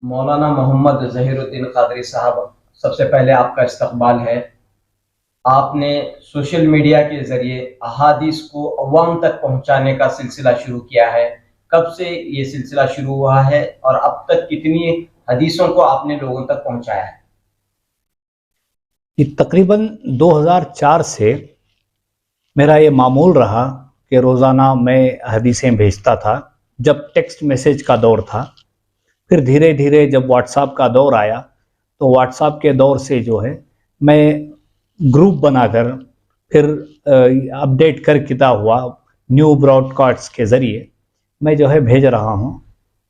مولانا محمد ظہیر الدین قادری صاحب، سب سے پہلے آپ کا استقبال ہے۔ آپ نے سوشل میڈیا کے ذریعے احادیث کو عوام تک پہنچانے کا سلسلہ شروع کیا ہے۔ کب سے یہ سلسلہ شروع ہوا ہے اور اب تک کتنی حدیثوں کو آپ نے لوگوں تک پہنچایا ہے؟ یہ تقریباً 2004 سے میرا یہ معمول رہا کہ روزانہ میں حدیثیں بھیجتا تھا، جب ٹیکسٹ میسیج کا دور تھا۔ پھر دھیرے دھیرے جب واٹس ایپ کا دور آیا تو واٹس ایپ کے دور سے جو ہے میں گروپ بنا کر پھر اپڈیٹ کر کتا ہوا نیو براڈ کاسٹ کے ذریعے میں جو ہے بھیج رہا ہوں۔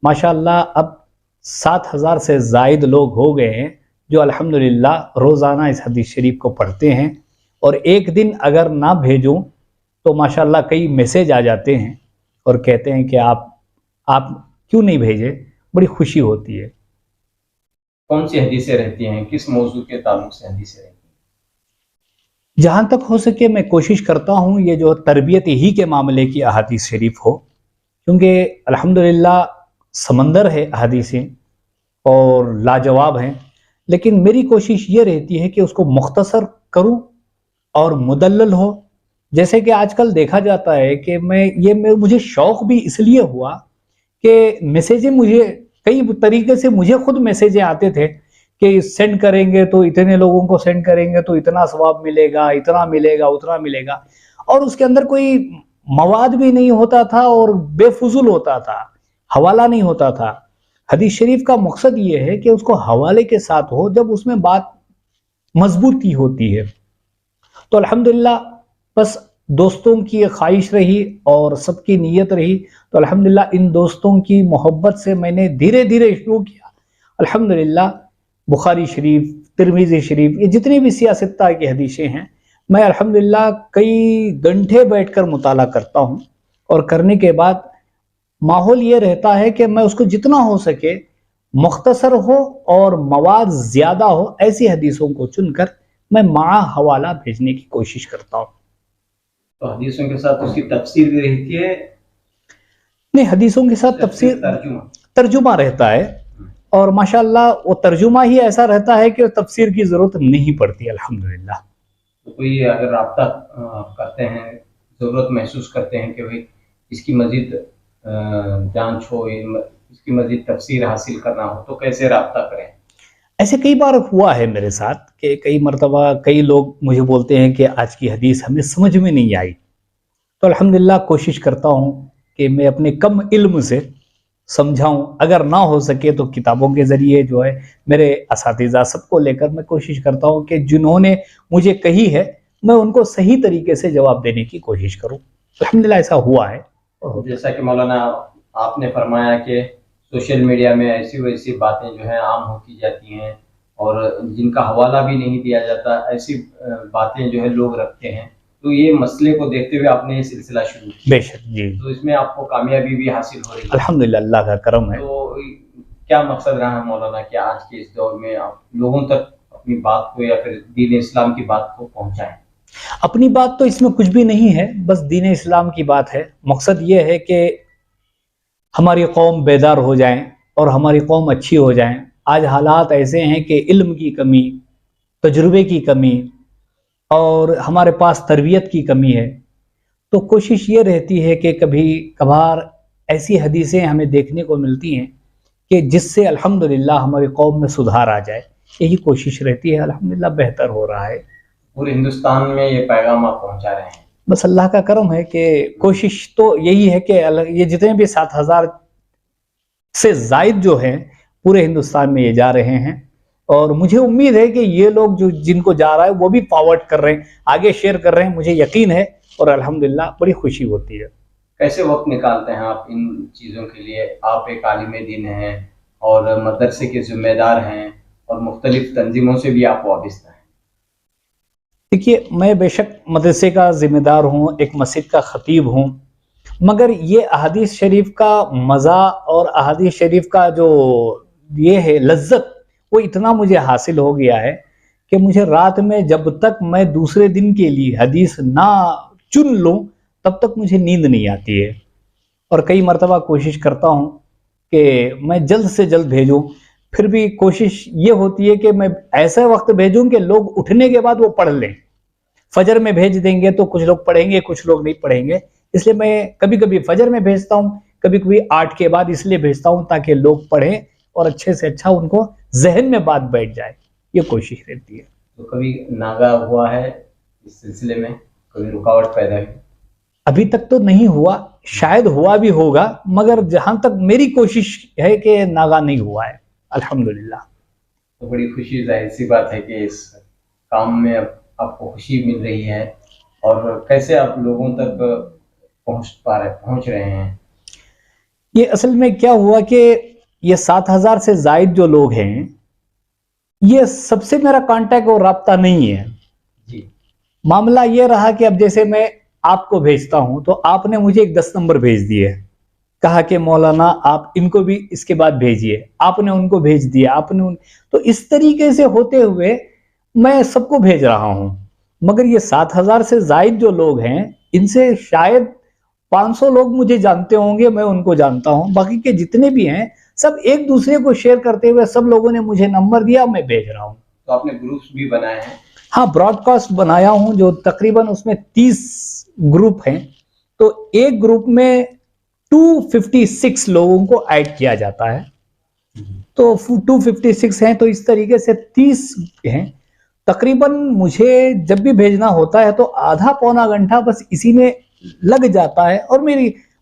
ماشاءاللہ اب 7,000 سے زائد لوگ ہو گئے ہیں جو الحمدللہ روزانہ اس حدیث شریف کو پڑھتے ہیں، اور ایک دن اگر نہ بھیجوں تو ماشاءاللہ کئی میسیج آ جاتے ہیں اور کہتے ہیں کہ آپ کیوں نہیں بھیجے، بڑی خوشی ہوتی ہے۔ کون سی حدیثیں رہتی ہیں؟ کس موضوع کے تعلق سے حدیثیں رہتی ہیں؟ جہاں تک ہو سکے میں کوشش کرتا ہوں یہ جو تربیت ہی کے معاملے کی احادیث شریف ہو، کیونکہ الحمدللہ سمندر ہے احادیثیں اور لاجواب ہیں، لیکن میری کوشش یہ رہتی ہے کہ اس کو مختصر کروں اور مدلل ہو۔ جیسے کہ آج کل دیکھا جاتا ہے کہ مجھے شوق بھی اس لیے ہوا کہ میسیجیں مجھے کئی طریقے سے مجھے خود میسیجیں آتے تھے کہ سینڈ کریں گے تو اتنے لوگوں کو سینڈ کریں گے تو اتنا ثواب ملے گا، اتنا ملے گا، اتنا ملے گا، اور اس کے اندر کوئی مواد بھی نہیں ہوتا تھا اور بے فضول ہوتا تھا، حوالہ نہیں ہوتا تھا۔ حدیث شریف کا مقصد یہ ہے کہ اس کو حوالے کے ساتھ ہو، جب اس میں بات مضبوطی ہوتی ہے۔ تو الحمدللہ بس دوستوں کی خواہش رہی اور سب کی نیت رہی، تو الحمدللہ ان دوستوں کی محبت سے میں نے دھیرے دھیرے شروع کیا۔ الحمدللہ بخاری شریف، ترمذی شریف، یہ جتنی بھی سیاستہ کی حدیثیں ہیں میں الحمدللہ کئی گھنٹے بیٹھ کر مطالعہ کرتا ہوں، اور کرنے کے بعد ماحول یہ رہتا ہے کہ میں اس کو جتنا ہو سکے مختصر ہو اور مواد زیادہ ہو، ایسی حدیثوں کو چن کر میں مع حوالہ بھیجنے کی کوشش کرتا ہوں۔ تو حدیثوں کے ساتھ اس کی تفسیر بھی رہتی ہے؟ نہیں، حدیثوں کے ساتھ تفسیر ترجمہ رہتا ہے، اور ماشاءاللہ وہ ترجمہ ہی ایسا رہتا ہے کہ تفسیر کی ضرورت نہیں پڑتی الحمدللہ۔ تو کوئی اگر رابطہ کرتے ہیں، ضرورت محسوس کرتے ہیں کہ بھئی اس کی مزید جانچ ہو، اس کی مزید تفسیر حاصل کرنا ہو، تو کیسے رابطہ کریں؟ ایسے کئی بار ہوا ہے میرے ساتھ کہ کئی مرتبہ کئی لوگ مجھے بولتے ہیں کہ آج کی حدیث ہمیں سمجھ میں نہیں آئی، تو الحمدللہ کوشش کرتا ہوں کہ میں اپنے کم علم سے سمجھاؤں، اگر نہ ہو سکے تو کتابوں کے ذریعے جو ہے میرے اساتذہ سب کو لے کر میں کوشش کرتا ہوں کہ جنہوں نے مجھے کہی ہے میں ان کو صحیح طریقے سے جواب دینے کی کوشش کروں۔ الحمدللہ ایسا ہوا ہے۔ جیسا کہ مولانا آپ نے فرمایا کہ سوشل میڈیا میں ایسی ویسی باتیں جو ہیں عام ہوتی جاتی ہیں، اور جن کا حوالہ بھی نہیں دیا جاتا، ایسی باتیں جو ہے لوگ رکھتے ہیں، تو یہ مسئلے کو دیکھتے ہوئے آپ نے یہ سلسلہ شروع کیا۔ بے شک جی، تو اس میں آپ کو کامیابی بھی حاصل ہو رہی ہے؟ الحمدللہ اللہ کا کرم ہے۔ تو کیا مقصد رہا ہے مولانا کہ آج کے اس دور میں آپ لوگوں تک اپنی بات کو یا پھر دین اسلام کی بات کو پہنچائیں؟ اپنی بات تو اس میں کچھ بھی نہیں ہے، بس دین اسلام کی بات ہے۔ مقصد یہ ہے کہ ہماری قوم بیدار ہو جائیں اور ہماری قوم اچھی ہو جائیں۔ آج حالات ایسے ہیں کہ علم کی کمی، تجربے کی کمی، اور ہمارے پاس تربیت کی کمی ہے، تو کوشش یہ رہتی ہے کہ کبھی کبھار ایسی حدیثیں ہمیں دیکھنے کو ملتی ہیں کہ جس سے الحمدللہ ہماری قوم میں سدھار آ جائے، یہی کوشش رہتی ہے۔ الحمدللہ بہتر ہو رہا ہے۔ پورے ہندوستان میں یہ پیغام آپ پہنچا رہے ہیں؟ بس اللہ کا کرم ہے کہ کوشش تو یہی ہے کہ یہ جتنے بھی 7,000 سے زائد جو ہیں پورے ہندوستان میں یہ جا رہے ہیں، اور مجھے امید ہے کہ یہ لوگ جن کو جا رہا ہے وہ بھی فارورڈ کر رہے ہیں، آگے شیئر کر رہے ہیں، مجھے یقین ہے، اور الحمدللہ بڑی خوشی ہوتی ہے۔ کیسے وقت نکالتے ہیں آپ ان چیزوں کے لیے؟ آپ ایک عالم دین ہیں اور مدرسے کے ذمہ دار ہیں اور مختلف تنظیموں سے بھی آپ وابستہ ہیں۔ دیکھیے، میں بے شک مدرسے کا ذمہ دار ہوں، ایک مسجد کا خطیب ہوں، مگر یہ احادیث شریف کا مزہ اور احادیث شریف کا جو یہ ہے لذت، وہ اتنا مجھے حاصل ہو گیا ہے کہ مجھے رات میں جب تک میں دوسرے دن کے لیے حدیث نہ چن لوں تب تک مجھے نیند نہیں آتی ہے، اور کئی مرتبہ کوشش کرتا ہوں کہ میں جلد سے جلد بھیجوں۔ پھر بھی کوشش یہ ہوتی ہے کہ میں ایسے وقت بھیجوں کہ لوگ اٹھنے کے بعد وہ پڑھ لیں. فجر میں بھیج دیں گے تو کچھ لوگ پڑھیں گے, کچھ لوگ نہیں پڑھیں گے, اس لیے میں کبھی کبھی فجر میں بھیجتا ہوں, کبھی کبھی 8 کے بعد اس لیے بھیجتا ہوں تاکہ لوگ پڑھیں اور اچھے سے اچھا ان کو ذہن میں بات بیٹھ جائے, یہ کوشش رہتی ہے. تو کبھی ناغہ ہوا ہے اس سلسلے میں, کبھی رکاوٹ پیدا ہوئی؟ ابھی تک تو نہیں ہوا, شاید ہوا بھی ہوگا, مگر جہاں تک میری کوشش ہے کہ ناغہ نہیں ہوا ہے الحمدللہ. تو بڑی خوشی, ظاہر سی بات ہے کہ اس کام میں آپ کو خوشی مل رہی ہے, اور کیسے آپ لوگوں تک پہنچ رہے ہیں؟ یہ اصل میں کیا ہوا کہ یہ 7,000 سے زائد جو لوگ ہیں, یہ سب سے میرا کانٹیکٹ اور رابطہ نہیں ہے. جی. معاملہ یہ رہا کہ اب جیسے میں آپ کو بھیجتا ہوں تو آپ نے مجھے ایک 10 نمبر بھیج دیے, کہا کہ مولانا آپ ان کو بھی اس کے بعد بھیجیے, آپ نے ان کو بھیج دیا, تو اس طریقے سے ہوتے ہوئے میں سب کو بھیج رہا ہوں. مگر یہ 7,000 سے زائد جو لوگ ہیں, ان سے شاید 500 لوگ مجھے جانتے ہوں گے, میں ان کو جانتا ہوں, باقی کے جتنے بھی ہیں سب ایک دوسرے کو شیئر کرتے ہوئے سب لوگوں نے مجھے نمبر دیا, میں بھیج رہا ہوں. تو آپ نے گروپس بھی بنائے ہیں؟ ہاں, براڈ کاسٹ بنایا ہوں جو تقریباً اس میں 30 گروپ ہیں, تو ایک گروپ میں 256 لوگوں کو ایڈ کیا جاتا ہے, تو 256 ہیں, تو اس طریقے سے 30 ہیں تقریباً. مجھے جب بھی بھیجنا ہوتا ہے تو آدھا پونا گھنٹہ بس اسی میں لگ جاتا ہے, اور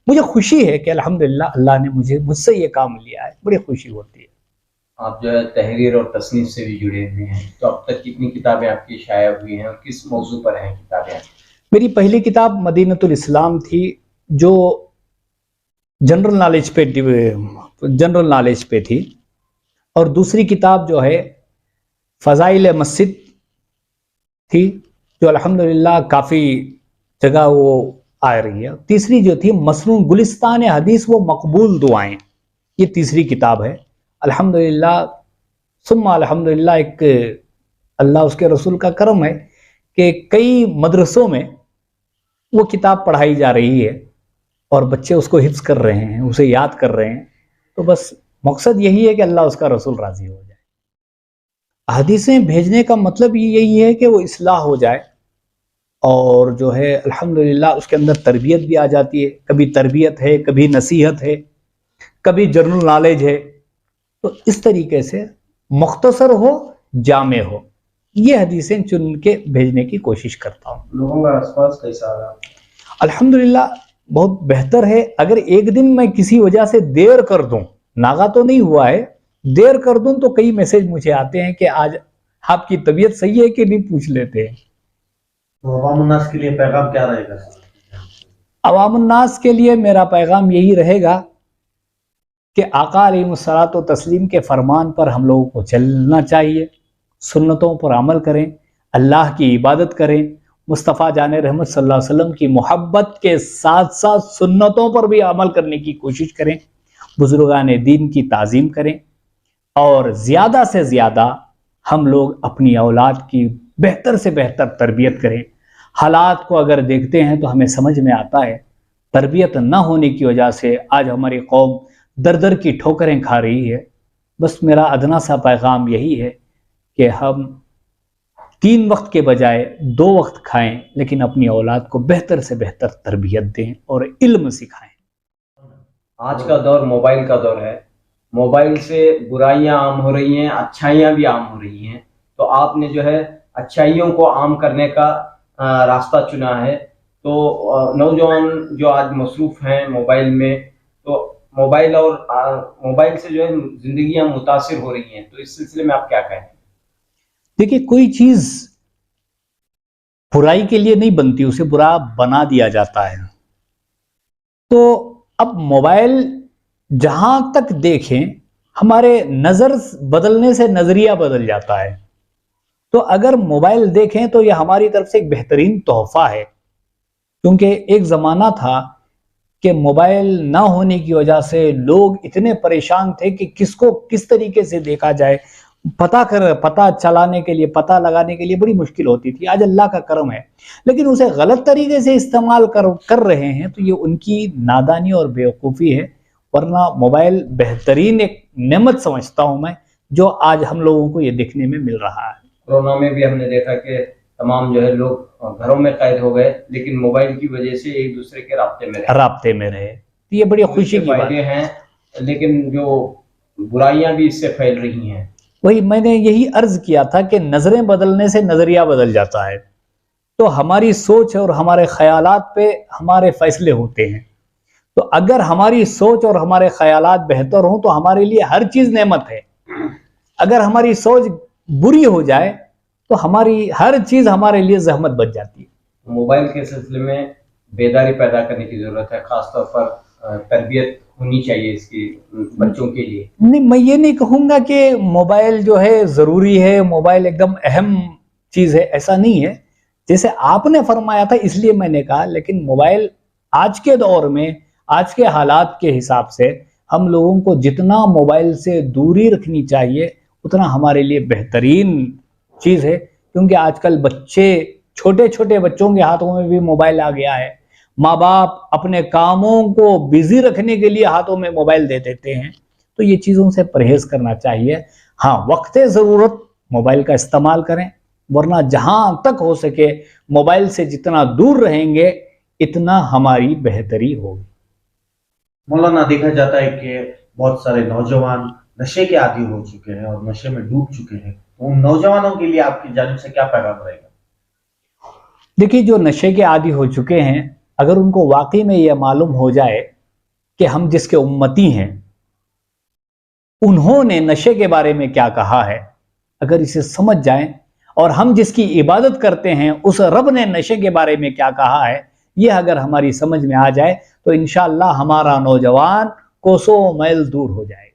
مجھے خوشی ہے کہ الحمدللہ اللہ نے مجھ سے یہ کام لیا ہے, بڑی خوشی ہوتی ہے. آپ جو ہے تحریر اور تصنیف سے بھی جڑے ہوئے ہیں, تو اب تک کتنی کتابیں آپ کی شائع ہوئی ہیں اور کس موضوع پر ہیں کتابیں؟ میری پہلی کتاب مدینۃ الاسلام تھی جو جنرل نالج پہ تھی, اور دوسری کتاب جو ہے فضائل مسجد تھی جو الحمدللہ کافی جگہ وہ آ رہی ہے. تیسری جو تھی مسنون گلستان حدیث و مقبول دعائیں, یہ تیسری کتاب ہے الحمدللہ. ثم الحمدللہ ایک اللہ اس کے رسول کا کرم ہے کہ کئی مدرسوں میں وہ کتاب پڑھائی جا رہی ہے اور بچے اس کو حفظ کر رہے ہیں, اسے یاد کر رہے ہیں, تو بس مقصد یہی ہے کہ اللہ اس کا رسول راضی ہو جائے. حدیثیں بھیجنے کا مطلب یہی ہے کہ وہ اصلاح ہو جائے, اور جو ہے الحمدللہ اس کے اندر تربیت بھی آ جاتی ہے. کبھی تربیت ہے, کبھی نصیحت ہے, کبھی جنرل نالج ہے, تو اس طریقے سے مختصر ہو, جامع ہو, یہ حدیثیں چن کے بھیجنے کی کوشش کرتا ہوں. لوگوں کا رسپانس کیسا رہا؟ الحمدللہ بہت بہتر ہے. اگر ایک دن میں کسی وجہ سے دیر کر دوں, ناغہ تو نہیں ہوا ہے, دیر کر دوں تو کئی میسج مجھے آتے ہیں کہ آج آپ کی طبیعت صحیح ہے کہ نہیں, پوچھ لیتے ہیں. عوام الناس کے لیے پیغام کیا رہے گا؟ عوام الناس کے لیے میرا پیغام یہی رہے گا کہ آقا علیہ الصلوۃ والتسلیم کے فرمان پر ہم لوگوں کو چلنا چاہیے, سنتوں پر عمل کریں, اللہ کی عبادت کریں, مصطفیٰ جان رحمت صلی اللہ علیہ وسلم کی محبت کے ساتھ ساتھ سنتوں پر بھی عمل کرنے کی کوشش کریں, بزرگان دین کی تعظیم کریں, اور زیادہ سے زیادہ ہم لوگ اپنی اولاد کی بہتر سے بہتر تربیت کریں. حالات کو اگر دیکھتے ہیں تو ہمیں سمجھ میں آتا ہے تربیت نہ ہونے کی وجہ سے آج ہماری قوم در در کی ٹھوکریں کھا رہی ہے. بس میرا ادنا سا پیغام یہی ہے کہ ہم 3 وقت کے بجائے 2 وقت کھائیں, لیکن اپنی اولاد کو بہتر سے بہتر تربیت دیں اور علم سکھائیں. آج کا دور موبائل کا دور ہے, موبائل سے برائیاں عام ہو رہی ہیں, اچھائیاں بھی عام ہو رہی ہیں, تو آپ نے جو ہے اچھائیوں کو عام کرنے کا راستہ چنا ہے. تو نوجوان جو آج مصروف ہیں موبائل میں, تو موبائل سے جو ہے زندگیاں متاثر ہو رہی ہیں, تو اس سلسلے میں آپ کیا کہیں؟ دیکھیے, کوئی چیز برائی کے لیے نہیں بنتی, اسے برا بنا دیا جاتا ہے. تو اب موبائل جہاں تک دیکھیں ہمارے نظر بدلنے سے نظریہ بدل جاتا ہے. تو اگر موبائل دیکھیں تو یہ ہماری طرف سے ایک بہترین تحفہ ہے, کیونکہ ایک زمانہ تھا کہ موبائل نہ ہونے کی وجہ سے لوگ اتنے پریشان تھے کہ کس کو کس طریقے سے دیکھا جائے, پتہ چلانے کے لیے, پتہ لگانے کے لیے بڑی مشکل ہوتی تھی. آج اللہ کا کرم ہے, لیکن اسے غلط طریقے سے استعمال کر رہے ہیں, تو یہ ان کی نادانی اور بیوقوفی ہے. ورنہ موبائل بہترین ایک نعمت سمجھتا ہوں میں, جو آج ہم لوگوں کو یہ دیکھنے میں مل رہا ہے۔ کورونا میں بھی ہم نے دیکھا کہ تمام جو ہے لوگ گھروں میں قید ہو گئے، لیکن موبائل کی وجہ سے ایک دوسرے کے رابطے میں رہے، یہ بڑی خوشی کی بات ہیں، لیکن جو برائیاں بھی اس سے پھیل رہی ہیں۔ وہی میں نے یہی عرض کیا تھا کہ نظریں بدلنے سے نظریہ بدل جاتا ہے، تو ہماری سوچ اور ہمارے خیالات پہ ہمارے فیصلے ہوتے ہیں۔ تو اگر ہماری سوچ اور ہمارے خیالات بہتر ہوں تو ہمارے لیے ہر چیز نعمت ہے، اگر ہماری سوچ بری ہو جائے تو ہماری ہر چیز ہمارے لیے زحمت بن جاتی ہے۔ موبائل کے سلسلے میں بیداری پیدا کرنے کی ضرورت ہے، خاص طور پر تربیت ہونی چاہیے اس کی بچوں کے لیے۔ نہیں، میں یہ نہیں کہوں گا کہ موبائل جو ہے ضروری ہے، موبائل ایک دم اہم چیز ہے، ایسا نہیں ہے۔ جیسے آپ نے فرمایا تھا اس لیے میں نے کہا، لیکن موبائل آج کے دور میں، آج کے حالات کے حساب سے ہم لوگوں کو جتنا موبائل سے دوری رکھنی چاہیے اتنا ہمارے لیے بہترین چیز ہے، کیونکہ آج کل بچے، چھوٹے چھوٹے بچوں کے ہاتھوں میں بھی موبائل آ گیا ہے۔ ماں باپ اپنے کاموں کو بیزی رکھنے کے لیے ہاتھوں میں موبائل دے دیتے ہیں، تو یہ چیزوں سے پرہیز کرنا چاہیے۔ ہاں، وقت ضرورت موبائل کا استعمال کریں، ورنہ جہاں تک ہو سکے موبائل سے جتنا دور رہیں گے اتنا ہماری بہتری ہوگی۔ مولانا، دیکھا جاتا ہے کہ بہت سارے نوجوان نشے کے عادی ہو چکے ہیں اور نشے میں ڈوب چکے ہیں، ان نوجوانوں کے لیے آپ کی جانب سے کیا پیغام رہے گا؟ دیکھیے، جو نشے کے عادی ہو چکے ہیں، اگر ان کو واقعی میں یہ معلوم ہو جائے کہ ہم جس کے امتی ہیں انہوں نے نشے کے بارے میں کیا کہا ہے، اگر اسے سمجھ جائیں، اور ہم جس کی عبادت کرتے ہیں اس رب نے نشے کے بارے میں کیا کہا ہے، یہ اگر ہماری سمجھ میں آ جائے تو انشاءاللہ ہمارا نوجوان کوسوں میل دور ہو جائے گا۔